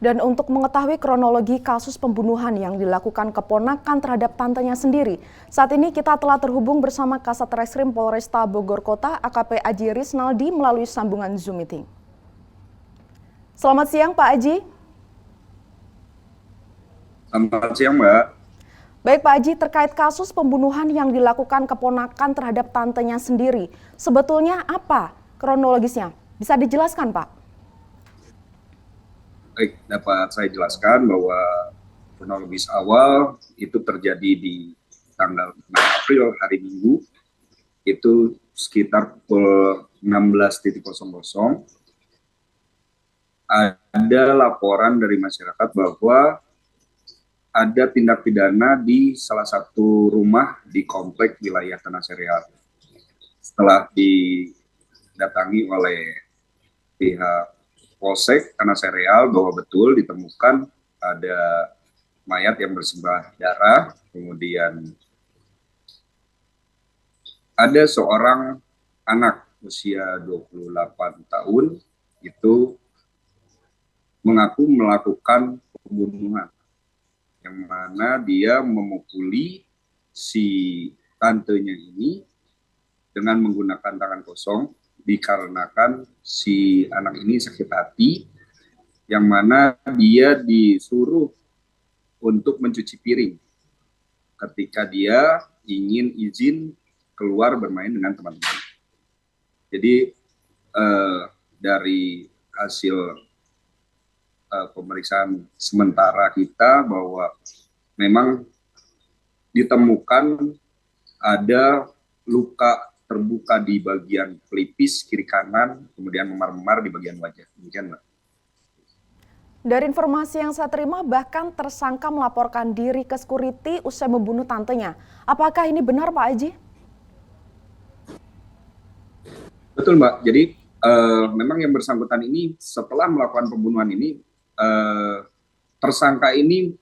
Dan untuk mengetahui kronologi kasus pembunuhan yang dilakukan keponakan terhadap tantenya sendiri, saat ini kita telah terhubung bersama Kasat Reskrim Polresta Bogor Kota AKP Aji Risnaldi melalui sambungan Zoom meeting. Selamat siang Pak Aji. Selamat siang Mbak. Baik Pak Aji, terkait kasus pembunuhan yang dilakukan keponakan terhadap tantenya sendiri, sebetulnya apa kronologisnya? Bisa dijelaskan Pak? Baik, dapat saya jelaskan bahwa kronologis awal itu terjadi di tanggal 6 April hari Minggu, itu sekitar pukul 16.00. Ada laporan dari masyarakat bahwa ada tindak pidana di salah satu rumah di komplek wilayah Tanah Serial. Setelah didatangi oleh pihak Polsek Tanah Serial bahwa betul ditemukan ada mayat yang bersimbah darah, kemudian ada seorang anak usia 28 tahun itu mengaku melakukan pembunuhan, yang mana dia memukuli si tantenya ini dengan menggunakan tangan kosong, dikarenakan si anak ini sakit hati, yang mana dia disuruh untuk mencuci piring ketika dia ingin izin keluar bermain dengan teman-teman. Jadi dari hasil pemeriksaan sementara kita bahwa memang ditemukan ada luka terbuka di bagian pelipis kiri kanan, kemudian memar-memar di bagian wajah. Demikian, Mbak. Dari informasi yang saya terima, bahkan tersangka melaporkan diri ke security usai membunuh tantenya. Apakah ini benar, Pak Aji? Betul, Mbak. Jadi memang yang bersangkutan ini setelah melakukan pembunuhan ini, tersangka ini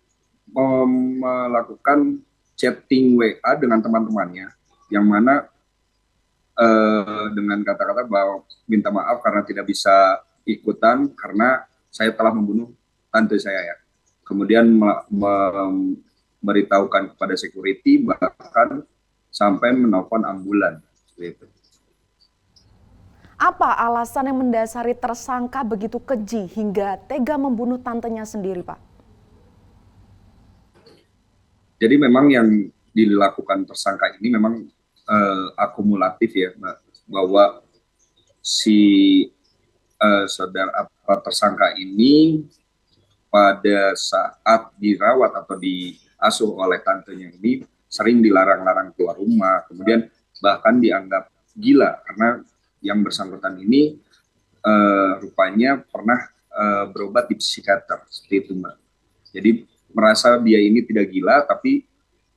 melakukan chatting WA dengan teman-temannya, yang mana dengan kata-kata bahwa minta maaf karena tidak bisa ikutan karena saya telah membunuh tante saya ya. Kemudian memberitahukan kepada security, bahkan sampai menelpon ambulan. Gitu. Apa alasan yang mendasari tersangka begitu keji hingga tega membunuh tantenya sendiri, Pak? Jadi memang yang dilakukan tersangka ini memang akumulatif ya, Mbak, bahwa si saudara tersangka ini pada saat dirawat atau diasuh oleh tantenya ini sering dilarang-larang keluar rumah, kemudian bahkan dianggap gila karena yang bersangkutan ini rupanya pernah berobat di psikiater, seperti itu Mbak. Jadi merasa dia ini tidak gila, tapi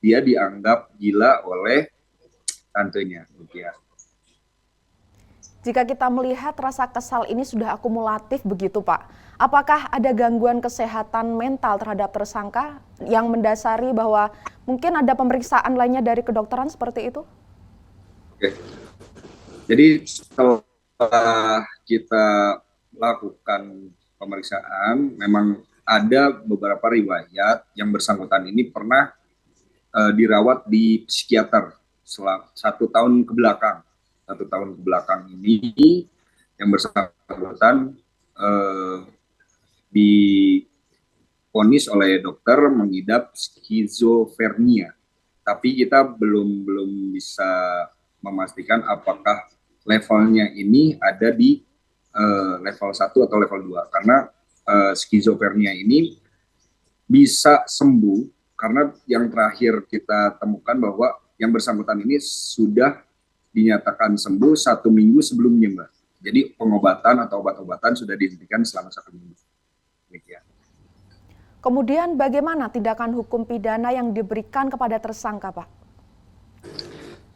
dia dianggap gila oleh tantenya. Ya. Jika kita melihat rasa kesal ini sudah akumulatif begitu Pak, apakah ada gangguan kesehatan mental terhadap tersangka yang mendasari bahwa mungkin ada pemeriksaan lainnya dari kedokteran seperti itu? Oke. Jadi setelah kita lakukan pemeriksaan, memang ada beberapa riwayat yang bersangkutan ini pernah dirawat di psikiater selama 1 tahun ke belakang. 1 tahun ke belakang ini yang bersangkutan divonis oleh dokter mengidap skizofrenia. Tapi kita belum bisa memastikan apakah levelnya ini ada di level 1 atau level 2. Karena skizofrenia ini bisa sembuh, karena yang terakhir kita temukan bahwa yang bersangkutan ini sudah dinyatakan sembuh 1 minggu sebelumnya, Mbak. Jadi pengobatan atau obat-obatan sudah dihentikan selama 1 minggu. Demikian. Kemudian bagaimana tindakan hukum pidana yang diberikan kepada tersangka, Pak?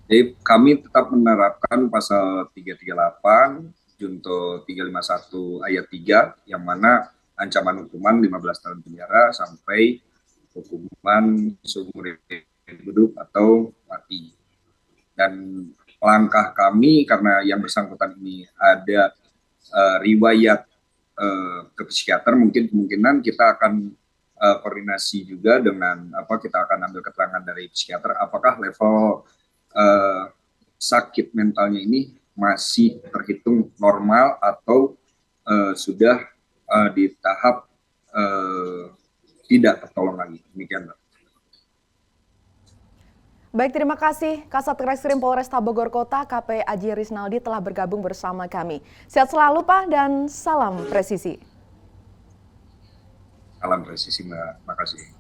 Jadi kami tetap menerapkan pasal 338, Junto 351 ayat 3, yang mana ancaman hukuman 15 tahun penjara sampai hukuman seumur hidup atau mati. Dan langkah kami karena yang bersangkutan ini ada riwayat ke psikiater, mungkin kemungkinan kita akan koordinasi juga dengan kita akan ambil keterangan dari psikiater apakah level sakit mentalnya ini masih terhitung normal atau sudah di tahap tidak tertolong lagi. Demikian, Mbak. Baik, terima kasih Kasat Reskrim Polresta Bogor Kota AKP Aji Risnaldi telah bergabung bersama kami. Sehat selalu Pak dan salam presisi. Salam presisi, Mbak. Makasih.